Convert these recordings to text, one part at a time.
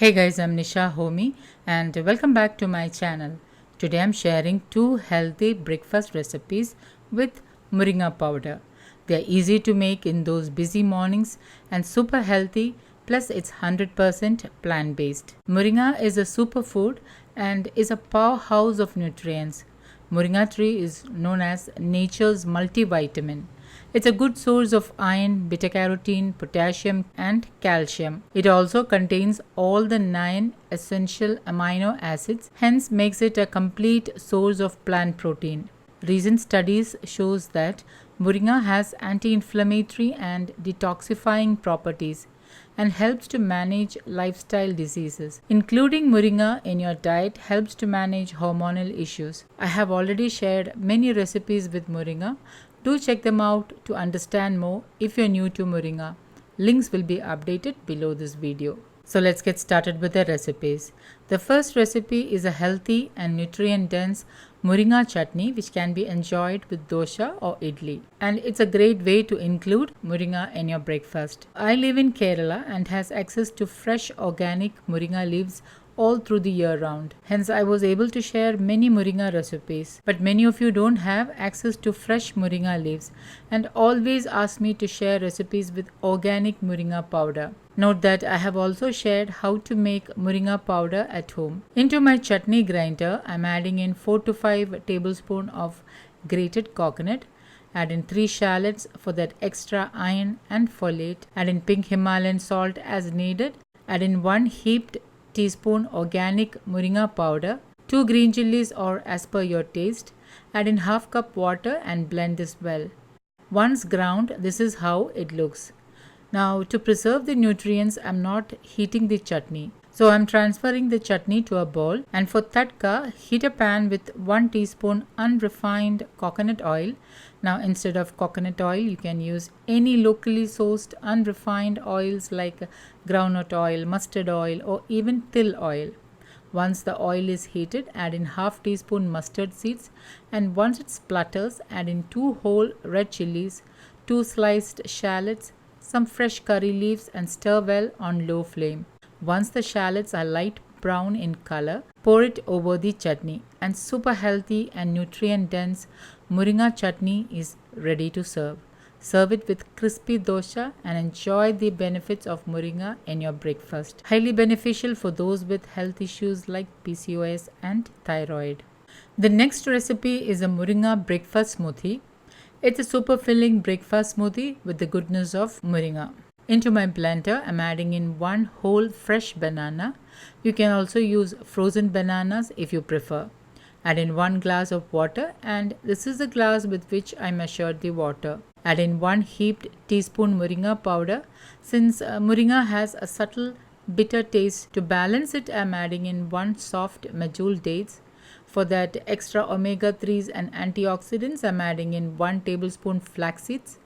Hey guys, I'm Nisa Homey and welcome back to my channel. Today I'm sharing two healthy breakfast recipes with Moringa powder. They are easy to make in those busy mornings and super healthy, plus it's 100% plant-based. Moringa is a superfood and is a powerhouse of nutrients. Moringa tree is known as nature's multivitamin. It's a good source of iron, beta carotene, potassium, and calcium. It also contains all the 9 essential amino acids, hence makes it a complete source of plant protein. Recent studies shows that moringa has anti-inflammatory and detoxifying properties and helps to manage lifestyle diseases. Including moringa in your diet helps to manage hormonal issues. I have already shared many recipes with moringa. Do check them out to understand more if you're new to moringa. Links will be updated below this video. So let's get started with the recipes. The first recipe is a healthy and nutrient-dense Moringa chutney which can be enjoyed with dosha or idli. And it's a great way to include moringa in your breakfast. I live in Kerala and has access to fresh organic moringa leaves all through the year round. Hence, I was able to share many moringa recipes. But many of you don't have access to fresh moringa leaves and always ask me to share recipes with organic moringa powder. Note that I have also shared how to make moringa powder at home. Into my chutney grinder, I am adding in 4 to 5 tablespoons of grated coconut. Add in 3 shallots for that extra iron and folate. Add in pink Himalayan salt as needed. Add in 1 heaped teaspoon organic moringa powder, 2 green chilies or as per your taste. Add in half cup water and blend this well. Once ground, this is how it looks. Now to preserve the nutrients, I'm not heating the chutney. So I'm transferring the chutney to a bowl, and for tadka, heat a pan with 1 teaspoon unrefined coconut oil. Now instead of coconut oil, you can use any locally sourced unrefined oils like groundnut oil, mustard oil or even til oil. Once the oil is heated, add in half teaspoon mustard seeds, and once it splutters, add in 2 whole red chilies, 2 sliced shallots, some fresh curry leaves and stir well on low flame. Once the shallots are light brown in color, pour it over the chutney, and super healthy and nutrient dense moringa chutney is ready to serve. Serve it with crispy dosha and enjoy the benefits of moringa in your breakfast. Highly beneficial for those with health issues like PCOS and thyroid. The next recipe is a moringa breakfast smoothie. It's a super filling breakfast smoothie with the goodness of moringa. Into my blender, I'm adding in 1 whole fresh banana. You can also use frozen bananas if you prefer. Add in 1 glass of water, and this is the glass with which I measured the water. Add in 1 heaped teaspoon moringa powder. Since moringa has a subtle bitter taste, to balance it, I'm adding in 1 soft medjool dates. For that extra omega-3s and antioxidants, I'm adding in 1 tablespoon flax seeds.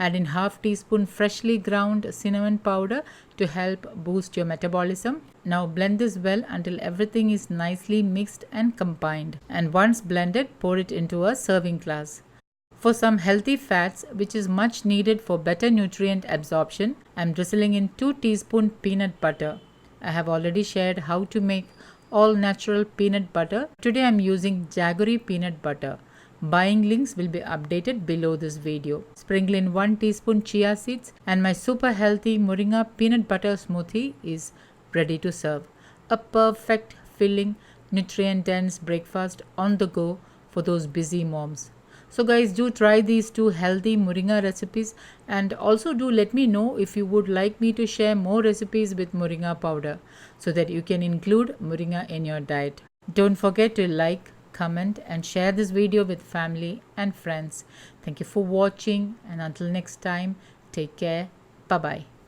Add in half teaspoon freshly ground cinnamon powder to help boost your metabolism. Now blend this well until everything is nicely mixed and combined. And once blended, pour it into a serving glass. For some healthy fats, which is much needed for better nutrient absorption, I'm drizzling in 2 teaspoons peanut butter. I have already shared how to make all natural peanut butter. Today I'm using Jaggery peanut butter. Buying links will be updated below this video. Sprinkle in 1 teaspoon chia seeds, and my super healthy moringa peanut butter smoothie is ready to serve. A perfect filling, nutrient dense breakfast on the go for those busy moms. So guys, do try these 2 healthy moringa recipes, and also do let me know if you would like me to share more recipes with moringa powder so that you can include moringa in your diet. Don't forget to like, comment and share this video with family and friends. Thank you for watching, and until next time, take care. Bye bye.